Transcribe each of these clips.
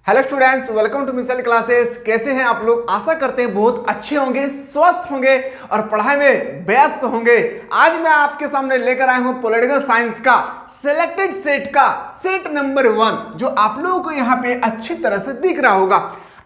Hello students, welcome to Misal classes. कैसे हैं आप लोग? आशा करते हैं बहुत अच्छे होंगे, स्वस्थ होंगे और पढ़ाई में व्यस्त होंगे। आज मैं आपके सामने लेकर आया हूं पॉलिटिकल साइंस का सिलेक्टेड सेट का सेट नंबर 1, जो आप लोगों को यहाँ पे अच्छी तरह से दिख रहा होगा।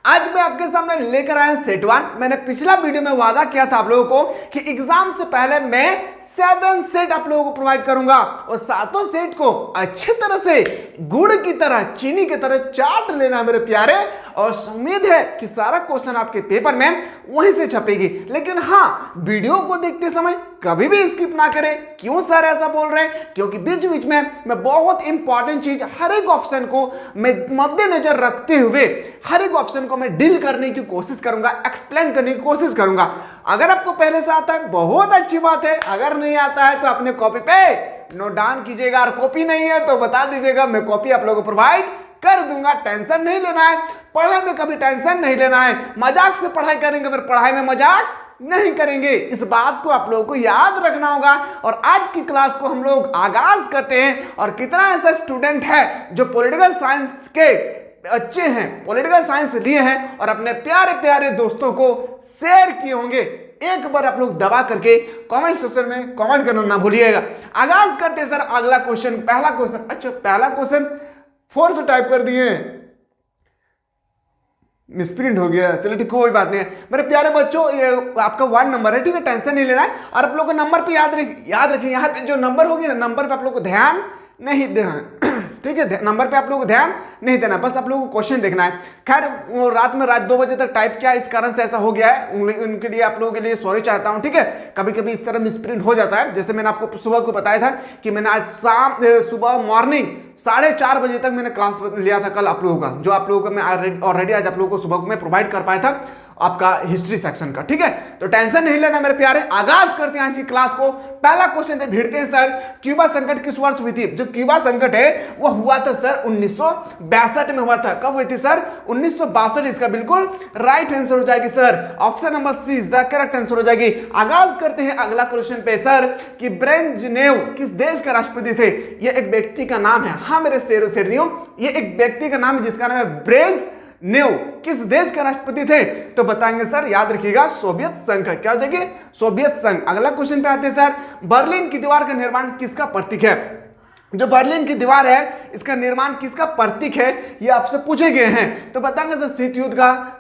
आज मैं आपके सामने लेकर आया सेट 1। मैंने पिछला वीडियो में वादा किया था आप लोगों को कि एग्जाम से पहले मैं 7 सेट आप लोगों को प्रोवाइड करूंगा और सातों सेट को अच्छी तरह से गुड़ की तरह, चीनी की तरह चाट लेना मेरे प्यारे। और उम्मीद है कि सारा क्वेश्चन आपके पेपर में वहीं से छपेगी। लेकिन हाँ, वीडियो को देखते समय कभी भी स्किप ना करें। क्यों सर ऐसा बोल रहे हैं? क्योंकि बीच बीच में मैं बहुत इंपॉर्टेंट चीज, हर एक ऑप्शन को मैं मद्देनजर रखते हुए हर एक ऑप्शन को मैं डील करने की कोशिश करूंगा, एक्सप्लेन करने की कोशिश करूंगा। अगर आपको पहले से आता है बहुत अच्छी बात है, अगर नहीं आता है तो अपने कॉपी पे नोट डाउन कीजिएगा, और कॉपी नहीं है तो बता दीजिएगा, मैं कॉपी आप लोगों को प्रोवाइड कर दूंगा। टेंशन नहीं लेना है, पढ़ाई में कभी टेंशन नहीं लेना है। मजाक से पढ़ाई करेंगे फिर पढ़ाई में मजाक नहीं करेंगे। इस बात को आप लोगों को याद रखना होगा। और आज की क्लास को हम लोग आगाज करते हैं। और कितना ऐसा स्टूडेंट है जो पॉलिटिकल साइंस के अच्छे हैं, पॉलिटिकल साइंस लिए हैं और अपने प्यारे प्यारे दोस्तों को शेयर किए होंगे। एक बार आप लोग दबा करके कमेंट सेक्शन में कमेंट करना ना भूलिएगा। आगाज करते हैं सर अगला क्वेश्चन, पहला क्वेश्चन। अच्छा, पहला क्वेश्चन 4 से टाइप कर दिए, मिसप्रिंट हो गया। चलो ठीक, कोई बात नहीं है मेरे प्यारे बच्चों। ये आपका 1 नंबर है, ठीक है, टेंशन नहीं लेना है। और आप लोग को नंबर पे याद रखिए, यहाँ पे जो नंबर होगी ना, नंबर पे आप लोग को ध्यान नहीं देना, ठीक है। नंबर पे आप लोगों को ध्यान नहीं देना, बस आप लोगों को क्वेश्चन देखना है। खैर, वो रात 2 बजे तक टाइप किया, इस कारण से ऐसा हो गया है। उनके लिए, आप लोगों के लिए सॉरी चाहता हूं, ठीक है। कभी कभी इस तरह मिसप्रिंट हो जाता है। जैसे मैंने आपको सुबह को बताया था कि मैंने आज सुबह मॉर्निंग 4:30 बजे तक मैंने क्लास लिया था कल आप लोगों का, जो आप लोगों को मैं ऑलरेडी आज आप लोगों को सुबह को मैं प्रोवाइड कर पाया था आपका हिस्ट्री सेक्शन का, ठीक है। तो टेंशन नहीं लेना मेरे प्यारे। आगाज करते हैं आज की क्लास को। पहला क्वेश्चन पे भिड़ते हैं सर, क्यूबा संकट किस वर्ष हुई थी? जो क्यूबा संकट है वो हुआ था सर 1962 में हुआ था। कब हुई थी सर? 1962। इसका बिल्कुल राइट आंसर हो जाएगी sir, option number C is the correct answer हो जाएगी। आगाज करते हैं अगला क्वेश्चन पे सर, कि ब्रेजनेव किस देश के राष्ट्रपति थे? ये एक व्यक्ति का नाम है। हाँ मेरे शेरों शेरनियों, ये एक व्यक्ति का नाम है जिसका नाम है ब्रेजनेव। किस देश के राष्ट्रपति थे? तो बताएंगे सर, याद रखिएगा, सोवियत संघ का। क्या हो जाएगी? सोवियत संघ। अगला क्वेश्चन पे आते हैं सर, बर्लिन की दीवार का निर्माण किसका प्रतीक है? जो बर्लिन की दीवार है, इसका निर्माण किसका प्रतीक है, ये आपसे पूछे गए हैं। तो बताएंगे सर, शीत युद्ध का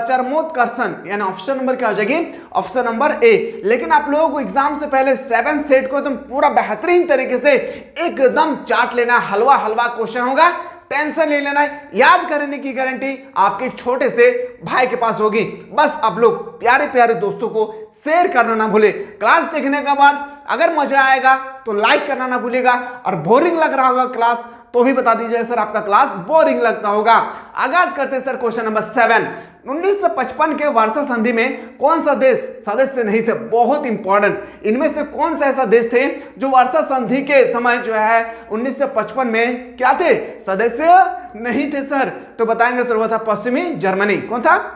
चरमोत्कर्षण, यानी ऑप्शन नंबर क्या हो जाएगी? Option number A. लेकिन आप लोगों को एग्जाम से पहले 7 सेट को एकदम पूरा बेहतरीन तरीके से एकदम चाट लेना। हलवा हलवा क्वेश्चन होगा, टेंशन नहीं लेना है। याद करने की गारंटी आपके छोटे से भाई के पास होगी। बस आप लोग प्यारे प्यारे दोस्तों को शेयर करना ना भूले। क्लास देखने के बाद अगर मजा आएगा तो लाइक करना ना भूलेगा, और बोरिंग लग रहा होगा क्लास तो भी बता दीजिएगा सर आपका क्लास बोरिंग लगता होगा। आगाज करते हैं सर क्वेश्चन नंबर 7। 1955 के वर्षा संधि में कौन सा देश सदस्य नहीं थे? बहुत इंपॉर्टेंट। इनमें से कौन सा ऐसा देश थे जो वर्षा संधि के समय जो है 1955 में क्या थे? सदस्य नहीं थे सर। तो बताएंगे सर, वो था पश्चिमी जर्मनी। कौन था?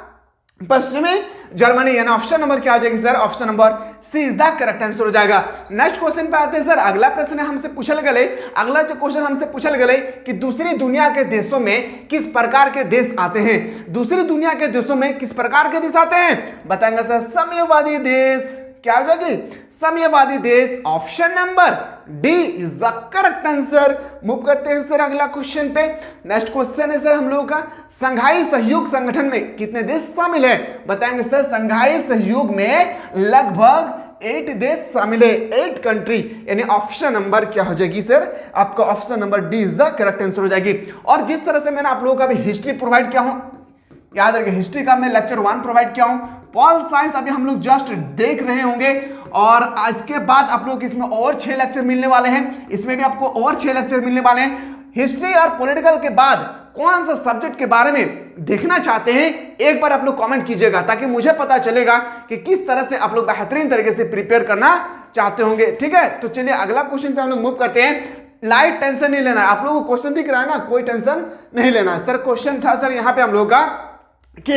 पश्चिमी जर्मनी। यानी ऑप्शन नंबर क्या हो जाएगी sir? Option number C is the correct answer हो जाएगा। नेक्स्ट क्वेश्चन पे आते हैं सर। अगला प्रश्न हमसे पूछल गए, अगला जो क्वेश्चन हमसे पूछल गए कि दूसरी दुनिया के देशों में किस प्रकार के देश आते हैं? दूसरी दुनिया के देशों में किस प्रकार के देश आते हैं? बताएंगे सर, साम्यवादी देश। क्या हो जाएगी? साम्यवादी देश। Option number D is the correct answer. Move करते हैं सर अगला क्वेश्चन पे। नेक्स्ट क्वेश्चन है सर हम लोगों का, संघाई सहयोग संगठन में कितने देश शामिल है? बताएंगे सर, संघाई सहयोग में लगभग 8 देश शामिल है, 8 कंट्री। यानी ऑप्शन नंबर क्या हो जाएगी सर? आपका option number D is the correct answer हो जाएगी। और जिस तरह से मैंने आप लोगों का भी हिस्ट्री प्रोवाइड किया हूं, याद रखिए हिस्ट्री का मैं लेक्चर 1 प्रोवाइड किया हूं। पॉल साइंस अभी हम लोग जस्ट देख रहे होंगे, और इसके बाद आप लोग इसमें और 6 लेक्चर मिलने वाले हैं। इसमें भी आपको और 6 लेक्चर मिलने वाले हैं। हिस्ट्री और पॉलिटिकल के बाद कौन सा सब्जेक्ट के बारे में देखना चाहते हैं, एक बार आप लोग कमेंट कीजिएगा, ताकि मुझे पता चलेगा कि किस तरह से आप लोग बेहतरीन तरीके से प्रिपेयर करना चाहते होंगे, ठीक है। तो चलिए अगला क्वेश्चन पे हम लोग मूव करते हैं। लाइट टेंशन नहीं लेना है, आप लोगों को क्वेश्चन दिख रहा है ना, कोई टेंशन नहीं लेना है। सर क्वेश्चन था सर यहाँ पे हम लोग का कि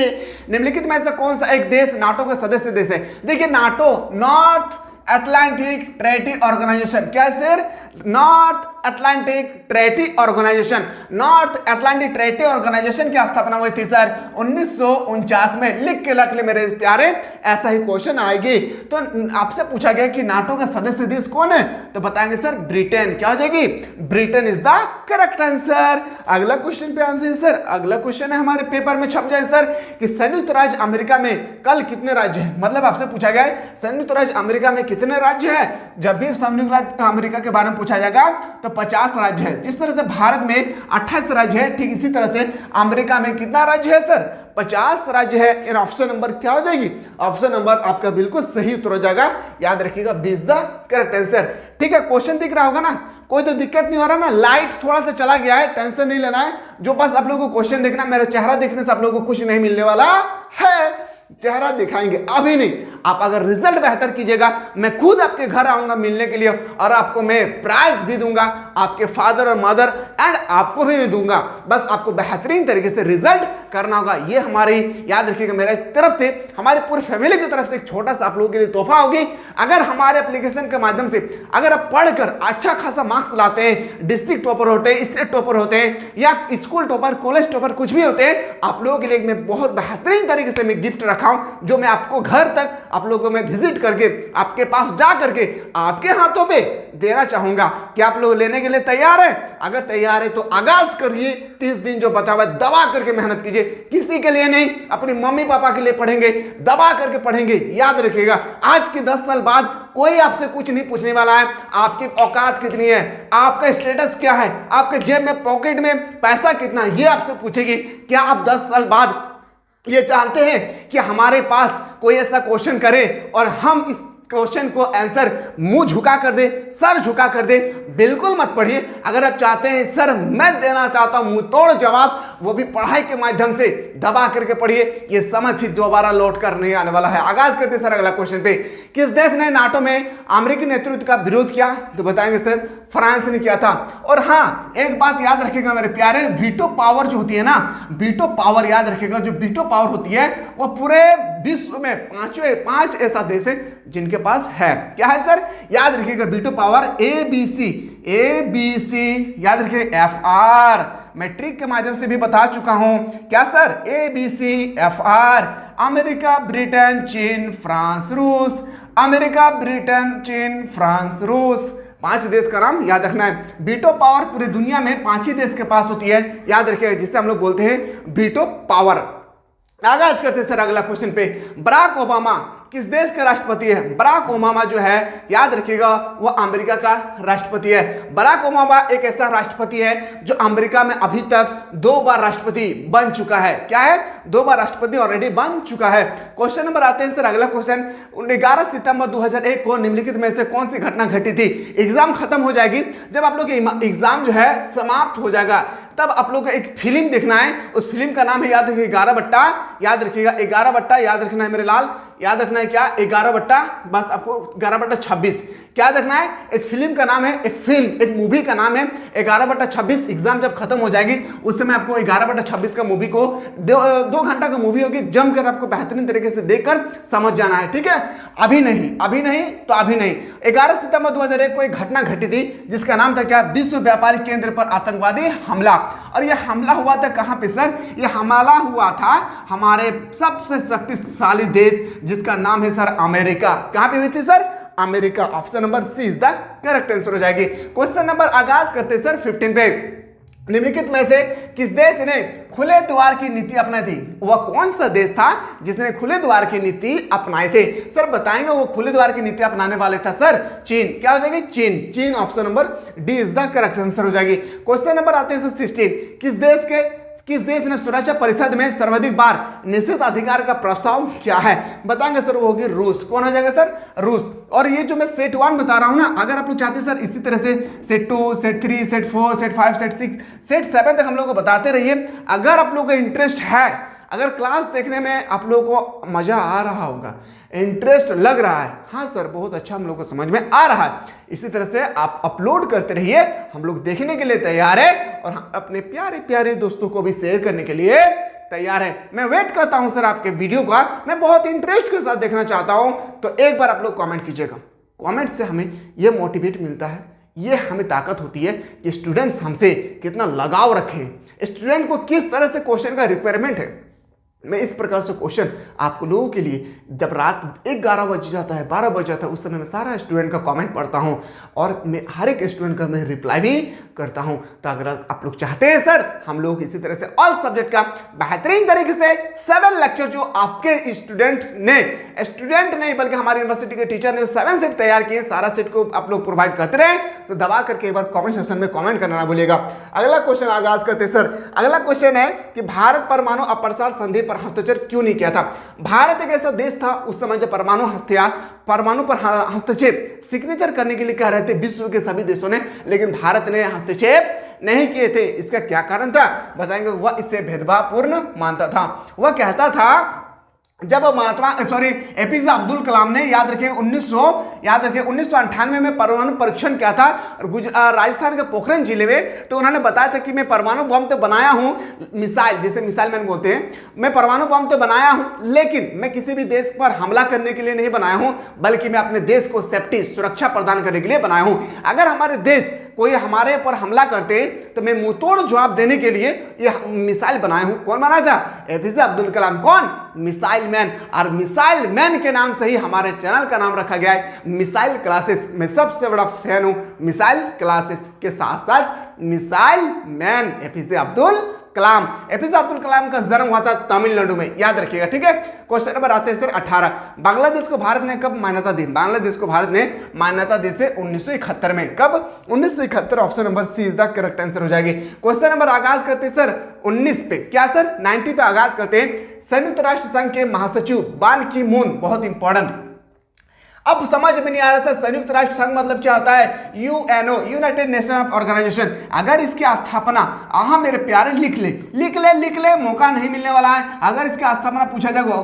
निम्नलिखित में से कौन सा एक देश नाटो का सदस्य देश है? देखिए, NATO North Atlantic Treaty Organisation, क्या है sir? North Atlantic Treaty Organisation, North Atlantic Treaty Organisation की स्थापना हुई थी सर 1949 में। लिख के रख ले मेरे प्यारे, ऐसा ही क्वेश्चन आएगी। तो आपसे पूछा गया कि नाटो का सदस्य देश कौन है, तो बताएंगे सर ब्रिटेन। क्या हो जाएगी, Britain is the correct answer. अगला क्वेश्चन पे आंसर सर, अगला क्वेश्चन है हमारे पेपर में छप जाए सर कि संयुक्त राज्य अमेरिका में कल कितने राज्य हैं। मतलब आपसे पूछा गया है संयुक्त राज्य अमेरिका में कितने राज्य है। जब भी संयुक्त राज्य अमेरिका के बारे में पूछा जाएगा तो 50 राज्य है। जिस तरह से भारत में 28 राज्य है, ठीक इसी तरह से अमेरिका में कितना राज्य है सर, 50 राज्य है। इन ऑप्शन नंबर क्या हो जाएगी, ऑप्शन नंबर आपका बिल्कुल सही उत्तर हो जाएगा। याद रखिएगा 20 द करेक्ट आंसर। ठीक है, क्वेश्चन दिख रहा होगा ना, कोई तो दिक्कत नहीं हो रहा ना, लाइट थोड़ा सा चला गया है, टेंशन नहीं लेना है। जो बस आप लोगों को क्वेश्चन देखना, मेरा चेहरा देखने से आप लोगों को कुछ नहीं मिलने वाला है, चेहरा दिखाएंगे अभी नहीं। आप अगर रिजल्ट बेहतर कीजिएगा, मैं खुद आपके घर आऊंगा मिलने के लिए और आपको मैं प्राइज भी दूंगा, आपके फादर और मदर एंड आपको भी मैं दूंगा। बस आपको बेहतरीन तरीके से रिजल्ट करना होगा। ये हमारी, याद रखिएगा, मेरे तरफ से, हमारी पूरी फैमिली की तरफ से एक छोटा सा आप लोगों के लिए तोहफा होगी। अगर हमारे एप्लीकेशन के माध्यम से अगर आप पढ़कर अच्छा खासा मार्क्स लाते हैं, डिस्ट्रिक्ट टॉपर होते हैं, स्टेट टॉपर होते हैं या स्कूल टॉपर, कॉलेज टॉपर कुछ भी होते हैं, आप लोगों के लिए मैं बहुत बेहतरीन तरीके से मैं गिफ्ट रखा हूं, जो मैं आपको घर तक आप लोगों में विजिट करके आपके पास जा करके आपके हाथों पे देना चाहूंगा। क्या आप लोग लेने के लिए तैयार हैं? अगर तैयार है तो आगाज करिए। 30 दिन जो बचा हुआ है दबा करके मेहनत कीजिए। किसी के लिए नहीं, अपने मम्मी पापा के लिए पढ़ेंगे, दबा करके पढ़ेंगे। याद रखिएगा आज के 10 साल बाद कोई आपसे कुछ नहीं पूछने वाला है आपकी औकात कितनी है, आपका स्टेटस क्या है, आपके जेब में पॉकेट में पैसा कितना, ये आपसे पूछेगी। क्या आप 10 साल बाद ये चाहते हैं कि हमारे पास कोई ऐसा क्वेश्चन करे और हम इस क्वेश्चन को आंसर मुंह झुका कर दे, सर झुका कर दे? बिल्कुल मत पढ़िए। अगर आप चाहते हैं सर मैं देना चाहता हूं मुंह तोड़ जवाब, वो भी पढ़ाई के माध्यम से, दबा करके पढ़िए। ये समय फिर दोबारा लौट कर नहीं आने वाला है। आगाज करते सर अगला क्वेश्चन पे। किस देश ने नाटो में अमेरिकी नेतृत्व का विरोध किया? तो बताएंगे सर फ्रांस ने किया था। और हाँ, एक बात याद रखिएगा मेरे प्यारे, वीटो पावर जो होती है ना, वीटो पावर याद रखिएगा, जो वीटो पावर होती है वो पूरे विश्व में 5 ऐसा देश है जिनके पास है। क्या है सर? याद रखिएगा वीटो पावर ABC याद रखिए, FR मैट्रिक के माध्यम से भी बता चुका हूं। क्या sir? ABC FR, America, Britain, चीन, फ्रांस, रूस। अमेरिका, ब्रिटेन, चीन, फ्रांस, रूस, 5 देश का नाम याद रखना है। वीटो पावर पूरी दुनिया में 5 ही देश के पास होती है, याद रखिएगा, जिससे हम लोग बोलते हैं वीटो पावर। आगाज करते सर अगला क्वेश्चन पे। बराक ओबामा किस देश का राष्ट्रपति है? बराक ओबामा जो है याद रखिएगा वो अमेरिका का राष्ट्रपति है। बराक ओबामा एक ऐसा राष्ट्रपति है जो अमेरिका में अभी तक 2 बार राष्ट्रपति बन चुका है। क्या है? 2 बार राष्ट्रपति ऑलरेडी बन चुका है। क्वेश्चन नंबर आते हैं सर अगला क्वेश्चन। 11 सितंबर 2001 को निम्नलिखित में से कौन सी घटना घटी थी? एग्जाम खत्म हो जाएगी, जब आप लोग एग्जाम जो है समाप्त हो जाएगा तब आप लोग को एक फिल्म देखना है। उस फिल्म का नाम है याद रखिए 11 बट्टा, याद रखिएगा 11 बट्टा, याद रखना है मेरे लाल, याद रखना है क्या? 11 बट्टा, बस आपको 11/26 क्या रखना है? एक फिल्म का नाम है, एक फिल्म, एक मूवी का नाम है 11/26। एग्जाम जब खत्म हो जाएगी उस समय आपको 11/26 का मूवी को 2 घंटा का मूवी होगी, जमकर आपको बेहतरीन तरीके से देखकर समझ जाना है। ठीक है, अभी नहीं तो अभी नहीं। 11 सितंबर 2001 को एक घटना घटी थी जिसका नाम था क्या? विश्व व्यापारिक केंद्र पर आतंकवादी हमला। और यह हमला हुआ था कहां पे सर? यह हमला हुआ था हमारे सबसे शक्तिशाली देश जिसका नाम है सर अमेरिका। कहां पे हुई थी sir? America. Option number C is the correct answer हो जाएगी। क्वेश्चन नंबर आगाज करते सर 15 पे। निम्नलिखित में से किस देश ने खुले द्वार की नीति अपनाई थी? वह कौन सा देश था जिसने खुले द्वार की नीति अपनाए थे? सर बताएंगे वो खुले द्वार की नीति अपनाने वाले था सर चीन। क्या हो जाएगी? चीन। Option number D is the correct answer हो जाएगी। क्वेश्चन नंबर आते हैं सर 16। किस देश ने सुरक्षा परिषद में सर्वाधिक बार निश्चित अधिकार का प्रस्ताव किया है? बताएंगे सर वो होगी रूस। कौन हो जाएगा सर? रूस। और ये जो मैं सेट 1 बता रहा हूं ना, अगर आप लोग चाहते हैं सर इसी तरह से set 2, set 3, set 4, set 5, set 6, set 7 तक हम लोग को बताते रहिए। अगर आप लोग का इंटरेस्ट है, अगर क्लास देखने में आप लोगों को मजा आ रहा होगा, इंटरेस्ट लग रहा है, हाँ सर बहुत अच्छा हम लोग को समझ में आ रहा है, इसी तरह से आप अपलोड करते रहिए, हम लोग देखने के लिए तैयार है और अपने प्यारे प्यारे दोस्तों को भी शेयर करने के लिए तैयार है। मैं वेट करता हूं सर आपके वीडियो का, मैं बहुत इंटरेस्ट के साथ देखना चाहता हूं। तो एक बार आप लोग कमेंट कीजिएगा, कमेंट से हमें यह मोटिवेट मिलता है, ये हमें ताकत होती है कि स्टूडेंट्स हमसे कितना लगाव रखें, स्टूडेंट को किस तरह से क्वेश्चन का रिक्वायरमेंट है। मैं इस प्रकार से क्वेश्चन आपको लोगों के लिए जब रात 11 बज जाता है, 12 बज जाता है, उस समय मैं सारा स्टूडेंट का कमेंट पढ़ता हूं और मैं हर एक स्टूडेंट का मैं रिप्लाई भी करता हूं। तो अगर आप लोग चाहते हैं सर हम लोग इसी तरह से ऑल सब्जेक्ट का बेहतरीन तरीके से 7 लेक्चर जो आपके स्टूडेंट नहीं बल्कि हमारी यूनिवर्सिटी के टीचर ने 7 सेट तैयार किए, सारा सेट को आप लोग प्रोवाइड करते रहे, तो दबा करके एक बार कमेंट सेक्शन में कमेंट करना ना भूलिएगा। अगला क्वेश्चन आगाज करते सर। अगला क्वेश्चन है कि भारत परमाणु अप्रसार संधि पर हस्ताक्षर क्यों नहीं किया था। भारत एक ऐसा देश था उस समय जब परमाणु पर हस्तक्षेप सिग्नेचर करने के लिए कह रहे थे विश्व के सभी देशों ने, लेकिन भारत ने हस्तक्षेप नहीं किए थे। इसका क्या कारण था बताएंगे। वह इसे भेदभावपूर्ण मानता था। वह कहता था जब एपीजे अब्दुल कलाम ने याद रखिए 1998 में परमाणु परीक्षण किया था और राजस्थान के पोखरण जिले में, तो उन्होंने बताया था कि मैं परमाणु बम तो बनाया हूं, मिसाइल जिसे मिसाइल मैन बोलते हैं, मैं परमाणु बम तो बनाया हूं लेकिन मैं किसी भी देश पर हमला करने के लिए नहीं बनाया हूं, बल्कि मैं अपने देश को सेफ्टी सुरक्षा प्रदान करने के लिए बनाया हूं। अगर हमारे देश कोई हमारे पर हमला करते तो मैं मुंहतोड़ जवाब देने के लिए यह मिसाइल बनाया हूं। कौन बनाया था? एपीजे अब्दुल कलाम। कौन? Missile man. और मिसाइल मैन के नाम से ही हमारे चैनल का नाम रखा गया है मिसाइल क्लासेस। मैं सबसे बड़ा फैन हूं मिसाइल क्लासेस के साथ साथ missile man APJ Abdul Kalam. APJ Abdul Kalam का जन्म हुआ था तमिलनाडु में, याद रखिएगा, ठीक है। क्वेश्चन नंबर आते हैं सर 18। बांग्लादेश को भारत ने कब मान्यता दी? बांग्लादेश को भारत ने मान्यता दी से 1971 में। कब? 1971। Option number C is the correct answer हो जाएगी। क्वेश्चन नंबर आगाज करते हैं सर 19 पे। क्या सर? 90 पे आगाज करते हैं। संयुक्त राष्ट्र संघ के महासचिव बान की मून, बहुत इंपॉर्टेंट। अब समझ में नहीं आ रहा था संयुक्त राष्ट्र संघ मतलब क्या होता है? UNO, United Nation Organisation. अगर इसकी स्थापना मेरे प्यारे लिख ले, मौका नहीं मिलने वाला है। अगर इसकी स्थापना पूछा जाएगा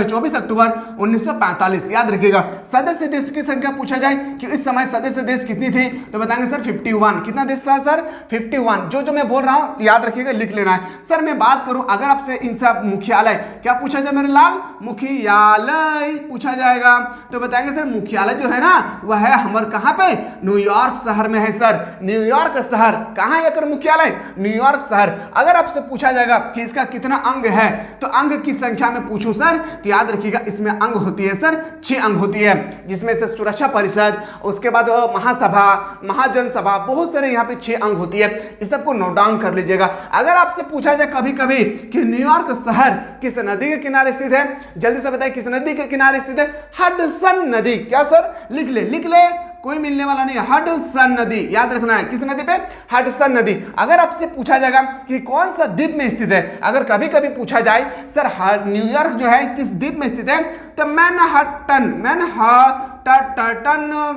24 अक्टूबर 1945, याद रखिएगा। सदस्य देश की संख्या पूछा जाए कि इस समय सदस्य देश कितनी थी, तो बताएंगे सर 51। कितना देश था सर? 51। जो मैं बोल रहा हूं याद रखिएगा, लिख लेना है। सर मैं बात करूं अगर आपसे इनसे मुख्यालय क्या पूछा जाए मेरे लाल? मुख्यालय पूछा जाएगा, तो बताएंगे सर मुख्यालय जो है ना वह है हमारे कहां पे? न्यूयॉर्क शहर में है सर। न्यूयॉर्क शहर कहां है मुख्यालय? न्यूयॉर्क शहर। अगर आपसे पूछा जाएगा कि इसका कितना अंग है, तो अंग की संख्या में पूछूं सर, तो याद रखिएगा इसमें अंग होती है सर 6 अंग होती है, जिसमें से सुरक्षा परिषद, उसके बाद महासभा, महाजनसभा, बहुत सारे यहाँ पे 6 अंग होती है। इस सबको नोट डाउन कर लीजिएगा। अगर आपसे पूछा जाए कभी कभी कि न्यूयॉर्क शहर किस नदी के किनारे स्थित है, जल्दी से बताइए किस नदी के किनारे स्थित है? हडसन नदी। क्या सर? लिख ले, कोई मिलने वाला नहीं है। हडसन नदी, याद रखना है। किस नदी पे? हडसन नदी। अगर आपसे पूछा जाएगा कि कौन सा द्वीप में स्थित है, अगर कभी कभी पूछा जाए सर न्यूयॉर्क जो है किस द्वीप में स्थित है, तो मैनहट्टन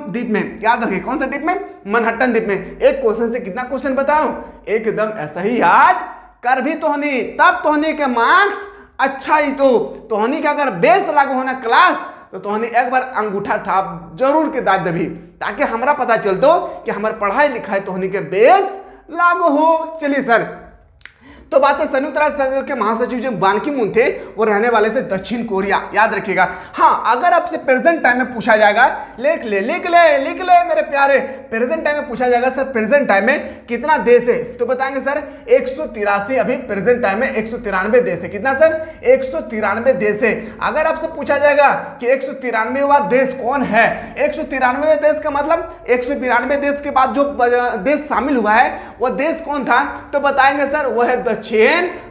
द्वीप में। याद रखिए कौन सा द्वीप में? मैनहट्टन द्वीप में। एक क्वेश्चन से कितना क्वेश्चन बताऊं? एकदम ऐसा ही याद कर भी तोहनी, तब तोहनी के मार्क्स अच्छा ही। तो तोहनी का अगर बेस लागू होना क्लास, तो तोहनी एक बार अंगूठा थाप जरूर के दाब दबी, ताकि हमारा पता चल दो कि हमारे पढ़ाई लिखाई तोहनी के बेस लागू हो। चलिए सर, तो बात है संयुक्त राष्ट्र संघ के महासचिव जो बान की मून थे वो रहने वाले थे दक्षिण कोरिया, याद रखिएगा। हाँ, अगर आपसे प्रेजेंट टाइम में पूछा जाएगा, लिख ले मेरे प्यारे, प्रेजेंट टाइम में पूछा जाएगा सर प्रेजेंट टाइम में कितना देश है, तो बताएंगे सर 183। अभी प्रेजेंट टाइम में 193 देश है। कितना सर? 193 देश है। अगर आपसे पूछा जाएगा कि 193वां देश कौन है, 193वें देश का मतलब 192 देश के बाद जो देश शामिल हुआ है वह देश कौन था, तो बताएंगे सर वह है दक्षिण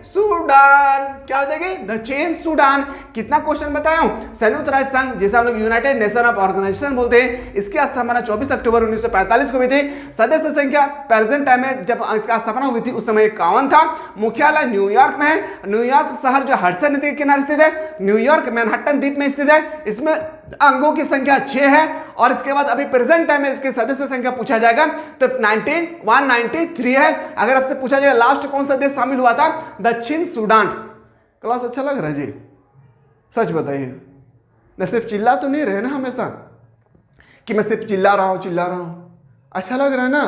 सूडान। क्या हो जाएगी? दक्षिण सूडान। कितना क्वेश्चन बताया हूं? संयुक्त राष्ट्र संघ जिसे हम लोग यूनाइटेड नेशन ऑफ ऑर्गेनाइजेशन बोलते हैं, इसकी स्थापना 24 अक्टूबर 1945 को हुई थी। सदस्य संख्या प्रेजेंट टाइम में जब इसका स्थापना हुई थी उस समय 51 था। मुख्यालय न्यूयॉर्क में है। न्यूयॉर्क शहर जो हडसन नदी के किनारे स्थित है। न्यूयॉर्क मैनहट्टन द्वीप में स्थित है। इसमें अंगों की संख्या 6 है। और इसके बाद अभी प्रेजेंट टाइम में इसके सदस्य संख्या पूछा जाएगा तो 193 है। अगर आपसे पूछा जाएगा लास्ट कौन सा देश शामिल हुआ था, दक्षिण सूडान। क्लास अच्छा लग रहा है जी? सच बताइए, न सिर्फ चिल्ला तो नहीं रहे ना हमेशा कि मैं सिर्फ चिल्ला रहा हूं। अच्छा लग रहा है ना?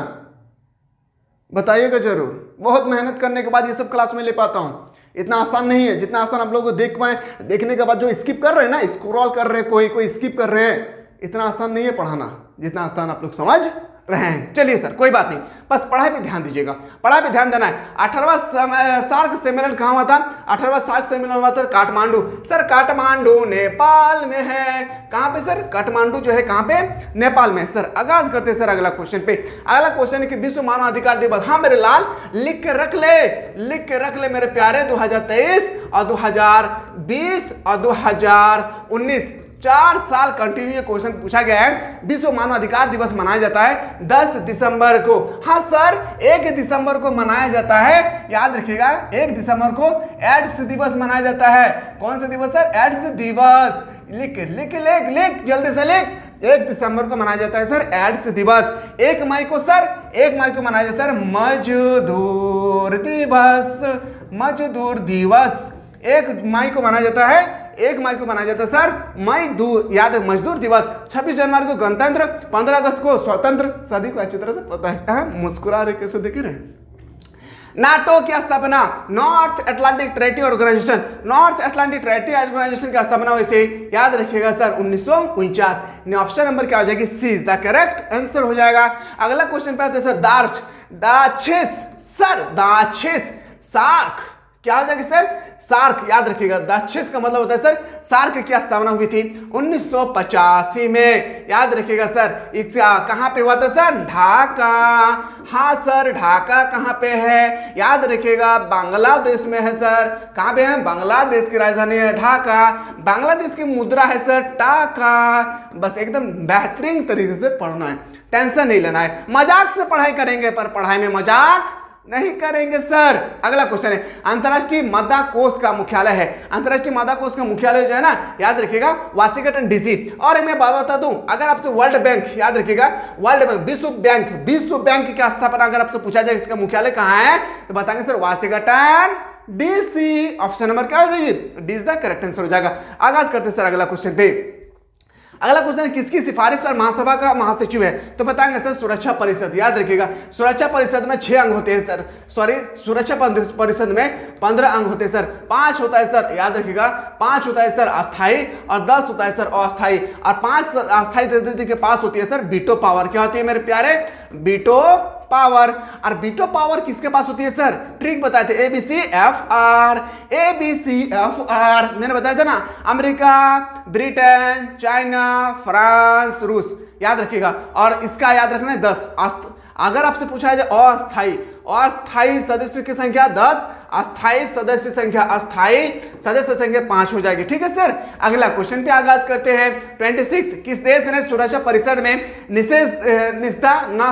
बताइएगा जरूर। बहुत मेहनत करने के बाद ये सब क्लास में ले पाता हूं। इतना आसान नहीं है जितना आसान आप लोगों को देख पाए। देखने के बाद जो स्किप कर रहे हैं ना, स्क्रॉल कर रहे हैं, कोई स्किप कर रहे हैं, इतना आसान नहीं है पढ़ाना जितना आसान आप लोग समझ रहे हैं। चलिए सर कोई बात नहीं, बस पढ़ाई पे ध्यान दीजिएगा, पढ़ाई पे ध्यान देना है। 18वां सार्क सम्मेलन कहाँ हुआ था? 18वां सार्क सम्मेलन हुआ था काठमांडू। सर काठमांडू नेपाल में है। कहाँ पे सर? काठमांडू जो है कहाँ पे? नेपाल में। सर आगाज करते हैं सर अगला क्वेश्चन पे। अगला क्वेश्चन है कि विश्व मानव अधिकार दिवस, हाँ मेरे लाल लिख के रख ले, लिख के रख ले मेरे प्यारे, 2023 और 2020 और 2019 4 साल कंटिन्यू क्वेश्चन पूछा गया है। विश्व मानव अधिकार दिवस मनाया जाता है 10 दिसंबर को। हाँ सर 1 दिसंबर को मनाया जाता है, याद रखिएगा 1 दिसंबर को एड्स दिवस मनाया जाता है। कौन सा दिवस सर? एड्स दिवस। लिख लिख लिख लिख जल्दी से लिख। 1 दिसंबर को मनाया जाता है सर एड्स दिवस। 1 मई को सर 1 मई को मनाया जाता है मजदूर दिवस। मजदूर दिवस 1 मई को मनाया जाता है। 1 मई को मनाया जाता है सर याद है मजदूर दिवस। 26 जनवरी को गणतंत्र, 15 अगस्त को स्वतंत्र। सभी को अच्छी तरह से पता है। मुस्कुरा रहे कैसे देख रहे? नाटो की स्थापना, North Atlantic Treaty Organisation, North Atlantic Treaty Organisation की स्थापना हुई थी, याद रखिएगा सर 1949। ऑप्शन नंबर क्या हो जाएगी? सी इज द करेक्ट आंसर हो जाएगा। अगला क्वेश्चन पे आते हैं सर दार्च सर दार्च सार्क क्या हो जाएगा सर? सार्क याद रखिएगा। दार्च का मतलब होता है सर सार्क की स्थापना हुई थी 1985 में, याद रखिएगा सर। इसका कहां पे हुआ था सर? ढाका। हाँ सर ढाका कहां पे है? याद रखिएगा बांग्लादेश में है सर। कहां पे है? बांग्लादेश की राजधानी है ढाका। बांग्लादेश की मुद्रा है सर टाका। बस एकदम बेहतरीन तरीके से पढ़ना है, टेंशन नहीं लेना है। मजाक से पढ़ाई करेंगे पर पढ़ाई में मजाक नहीं करेंगे सर। अगला क्वेश्चन है अंतरराष्ट्रीय मदा कोष का मुख्यालय है। अंतरराष्ट्रीय मदा कोष का मुख्यालय जो है ना, याद रखिएगा वाशिंगटन डीसी। और मैं बता दूं, अगर आपसे वर्ल्ड बैंक, याद रखिएगा वर्ल्ड बैंक, विश्व बैंक की स्थापना अगर आपसे पूछा जाए इसका मुख्यालय कहां है, तो बताएंगे sir Washington DC. Option number क्या हो जाएगी? D is the correct answer हो जाएगा। आगाज करते सर अगला क्वेश्चन पे। अगला क्वेश्चन किसकी सिफारिश पर महासभा का महासचिव है, तो बताएंगे सर सुरक्षा परिषद। याद रखिएगा सुरक्षा परिषद में 6 अंग होते हैं सर, सॉरी सुरक्षा परिषद में 15 अंग होते हैं सर। 5 होता है सर, याद रखिएगा 5 होता है सर अस्थाई और 10 होता है सर अस्थाई। और 5 अस्थाई सदस्य के पास होती है सर वीटो पावर। क्या होती है मेरे प्यारे? Veto power. और वीटो पावर किसके पास होती है सर? ट्रिक बताए थे ABCFR। मैंने बताया था ना, अमेरिका, ब्रिटेन, चाइना, फ्रांस, रूस, याद रखिएगा। और इसका याद रखना है 10। अगर आपसे पूछा जाए अस्थाई सदस्यों की संख्या 10, अस्थाई सदस्य संख्या 5 हो जाएगी। ठीक है सर। अगला क्वेश्चन पे आगाज करते हैं। 26 किस देश ने सुरक्षा परिषद में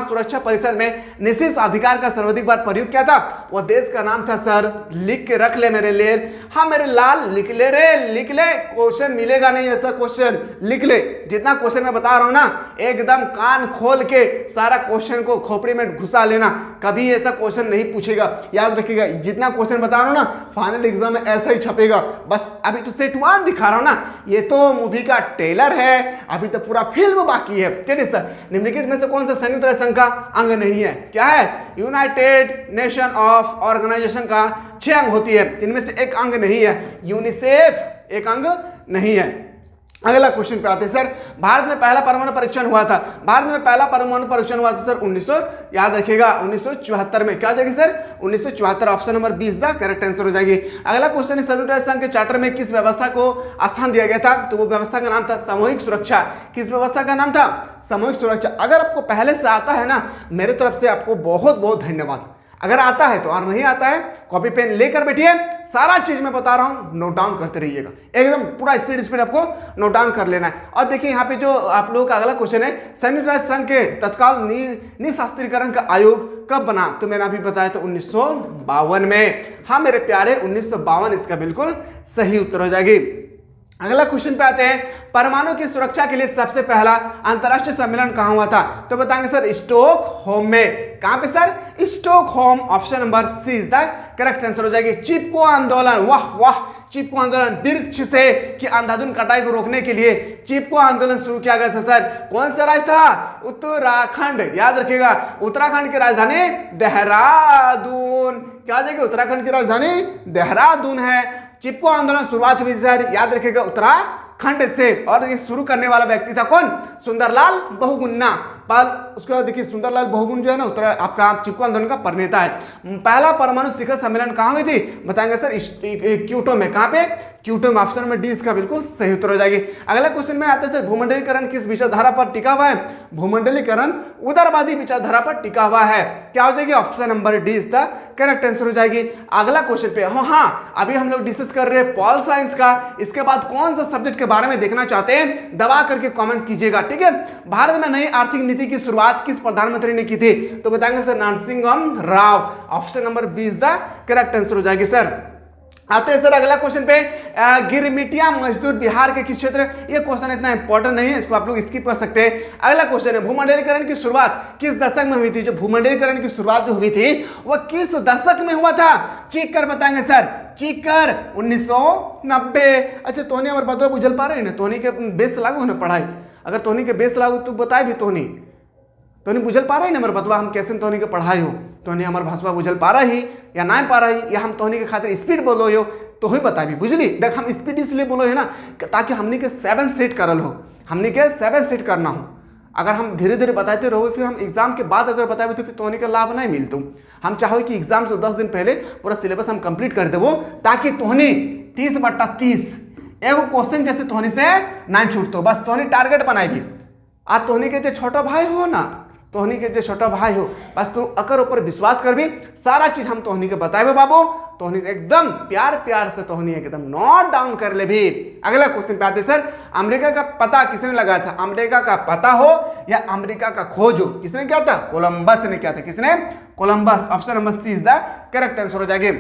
सुरक्षा परिषद में निषेधाधिकार का सर्वाधिक बार प्रयोग किया था? वह देश का नाम था सर, लिख के रख ले मेरे लिए। हाँ मेरे लाल लिख ले रे, लिख ले। क्वेश्चन मिलेगा नहीं ऐसा क्वेश्चन, लिख ले। जितना क्वेश्चन मैं बता रहा हूं ना, एकदम कान खोल के सारा क्वेश्चन को खोपड़ी में घुसा लेना, कभी ऐसा क्वेश्चन नहीं पूछेगा। याद रखिएगा जितना क्वेश्चन बता रहा हूं ना, फाइनल एग्जाम में ऐसा ही छपेगा। बस अभी तो सेट 1 दिखा रहा हूं ना, ये तो मूवी का ट्रेलर है, अभी तो पूरा फिल्म बाकी है। चलिए सर, निम्नलिखित में से कौन सा संयुक्त राष्ट्र संघ का अंग नहीं है? क्या है? यूनाइटेड नेशन ऑफ ऑर्गेनाइजेशन का 6 अंग होती है, इनमें से एक अंग नहीं है। यूनिसेफ एक अंग नहीं है। अगला क्वेश्चन पे आते हैं सर। भारत में पहला परमाणु परीक्षण हुआ था, भारत में पहला परमाणु परीक्षण हुआ था सर 1900, याद रखिएगा 1974 में। क्या हो जाएगी sir? 1974। Option number 20 the correct answer हो जाएगी। अगला क्वेश्चन है संयुक्त राष्ट्र संघ के चार्टर में किस व्यवस्था को स्थान दिया गया था? तो वो व्यवस्था का नाम था सामूहिक सुरक्षा। किस व्यवस्था का नाम था? सामूहिक सुरक्षा। अगर आपको पहले से आता है ना, मेरे तरफ से आपको बहुत बहुत धन्यवाद। अगर आता है तो, और नहीं आता है कॉपी पेन लेकर बैठिए, सारा चीज मैं बता रहा हूं नोट डाउन करते रहिएगा, एकदम पूरा स्पीड आपको नोट डाउन कर लेना है। और देखिए यहाँ पे जो आप लोगों का अगला क्वेश्चन है, संयुक्त राष्ट्र संघ के तत्काल निशस्त्रीकरण का आयोग कब बना? तो मैंने अभी बताया था 1952 में। हाँ मेरे प्यारे 1952 इसका बिल्कुल सही उत्तर हो जाएगी। अगला क्वेश्चन पे आते हैं। परमाणु की सुरक्षा के लिए सबसे पहला अंतरराष्ट्रीय सम्मेलन कहां हुआ था? तो बताएंगे सर स्टॉकहोम में। कहां पे sir? Stockholm. Option number C is the correct answer हो जाएगी। चिपको आंदोलन, वाह वाह, चिपको आंदोलन, वृक्ष से कि अंधाधुंध कटाई को रोकने के लिए चिपको आंदोलन शुरू किया गया था सर। कौन सा राज्य था? उत्तराखंड। याद रखिएगा उत्तराखंड की राजधानी देहरादून। क्या हो जाएगी? उत्तराखंड की राजधानी देहरादून है। चिपको आंदोलन शुरुआत हुई सर, याद रखिएगा उत्तराखंड से। और ये शुरू करने वाला व्यक्ति था कौन? सुंदरलाल बहुगुणा। पर उसके बाद देखिए सुंदरलाल बहुगुण जो है ना उत्तर आपका चिपको आंदोलन का प्रणेता है। पहला परमाणु शिखर सम्मेलन कहाँ हुई थी, बताएंगे सर क्योटो में। कहाँ पे, क्योटो में। ऑप्शन नंबर डी इसका बिल्कुल सही उत्तर हो जाएगी। अगला क्वेश्चन में आता है सर भूमंडलीकरण किस विचारधारा पर टिका हुआ है, भूमंडलीकरण उदारवादी विचारधारा पर टिका हुआ है। क्या हो जाएगी, option number D is the correct answer हो जाएगी। अगला क्वेश्चन पे हाँ अभी हम लोग डिस्कस कर रहे हैं पॉल साइंस का, इसके बाद कौन सा सब्जेक्ट के बारे में देखना चाहते हैं दबा करके कमेंट कीजिएगा, ठीक है। भारत में नई आर्थिक नीति की शुरुआत किस प्रधानमंत्री ने की थी, तो बताएंगे sir Narasimham Rao. Option number B is the correct answer हो जाएगी सर। आते हैं सर अगला क्वेश्चन पे, गिरमिटिया मजदूर बिहार के किस क्षेत्र, ये क्वेश्चन इतना इंपॉर्टेंट नहीं है, इसको आप लोग स्किप कर सकते हैं। अगला क्वेश्चन है भूमंडलीकरण की शुरुआत किस दशक में हुई थी, जो भूमंडलीकरण की शुरुआत जो हुई थी वह किस दशक में हुआ था, चेक कर बताएंगे सर, चेक कर 1990। अच्छा तोहनी हमारे बात बुझल पा रहे हैं ना, तोहनी के बेस लागू ना पढ़ाई, अगर तोहनी के बेस लागू तो बताए भी तोहनी बुझल पा रही ना हमारे बतवा, हम कैसे तोहनी के पढ़ाई हो, तोहनी हमारे भाषा बुझल पा रही या ना पा रही, या हम तोहनी के खातिर स्पीड बोलो हो तो ही बता भी, बुझली। देख हम स्पीड इसलिए बोलो है ना ताकि हमने के 7 सेट करल हो, हमने के 7 सेट करना हो। अगर हम धीरे धीरे बताते रहो फिर हम एग्जाम के बाद अगर बताए तो फिर तोहनी का लाभ नहीं मिलता। हम चाहो कि एग्जाम से 10 दिन पहले पूरा सिलेबस हम कंप्लीट कर देवो ताकि तोहनी 30/30 एगो क्वेश्चन जैसे तोहनी से ना छूटतो, बस तोहनी टारगेट बनाएगी। आ तोहनी के जो छोटा भाई हो ना, तोहनी के जो छोटा भाई हो, बस तू अकर ऊपर विश्वास कर भी, सारा चीज हम तोहनी के बताए बाबू, तोहनी से एकदम प्यार प्यार से तोहनी एकदम नोट डाउन कर ले भी। अगला क्वेश्चन पे आते सर, अमेरिका का पता किसने लगाया था, अमेरिका का पता हो या अमेरिका का खोज हो, किसने किया था, कोलंबस ने किया था। किसने, Columbus. Option number C is the correct answer हो जाएगी।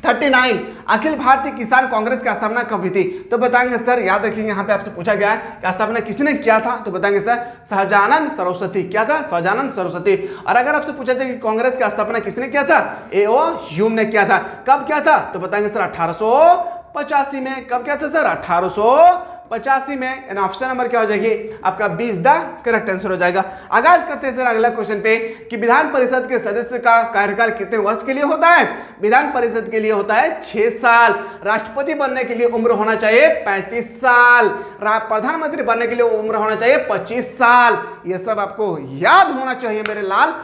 39 अखिल भारतीय किसान कांग्रेस की स्थापना कब हुई थी, तो बताएंगे सर, याद रखिएगा यहाँ पे आपसे पूछा गया है कि स्थापना किसने किया था, तो बताएंगे सर सहजानंद सरस्वती। क्या था, सहजानंद सरस्वती। और अगर आपसे पूछा जाए कि कांग्रेस की स्थापना किसने किया था, ए.ओ. ह्यूम ने किया था। कब किया था, तो बताएंगे सर 1885 में। कब किया था सर, 1885 में। ऑप्शन नंबर क्या हो जाएगी आपका 20 द करेक्ट आंसर हो जाएगा। आगाज करते हैं सर अगला क्वेश्चन पे कि विधान परिषद के सदस्य का कार्यकाल कितने वर्ष के लिए होता है, विधान परिषद के लिए होता है 6 साल। राष्ट्रपति बनने के लिए उम्र होना चाहिए 35 साल। प्रधानमंत्री बनने के लिए उम्र होना चाहिए 25 साल। ये सब आपको याद होना चाहिए मेरे लाल।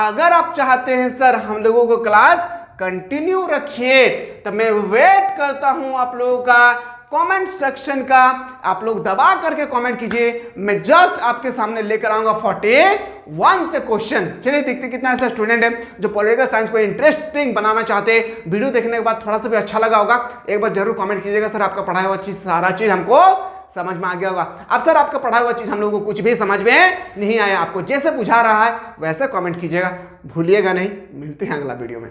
अगर आप चाहते हैं सर हम लोगों को क्लास कंटिन्यू रखिए तो मैं वेट करता हूं आप लोगों का कमेंट सेक्शन का। आप लोग दबा करके कमेंट कीजिए, मैं जस्ट आपके सामने लेकर आऊंगा 41 से क्वेश्चन। चलिए देखते कितना ऐसा स्टूडेंट है जो पॉलिटिकल साइंस को इंटरेस्टिंग बनाना चाहते हैं। वीडियो देखने के बाद थोड़ा सा भी अच्छा लगा होगा, एक बार जरूर कमेंट कीजिएगा सर आपका पढ़ाया हुआ चीज सारा चीज हमको समझ में आ गया होगा। अब सर आपका पढ़ाया हुआ चीज हम लोगों को कुछ भी समझ में नहीं आया, आपको जैसे बुझा रहा है वैसे कमेंट कीजिएगा, भूलिएगा नहीं। मिलते हैं अगला वीडियो में।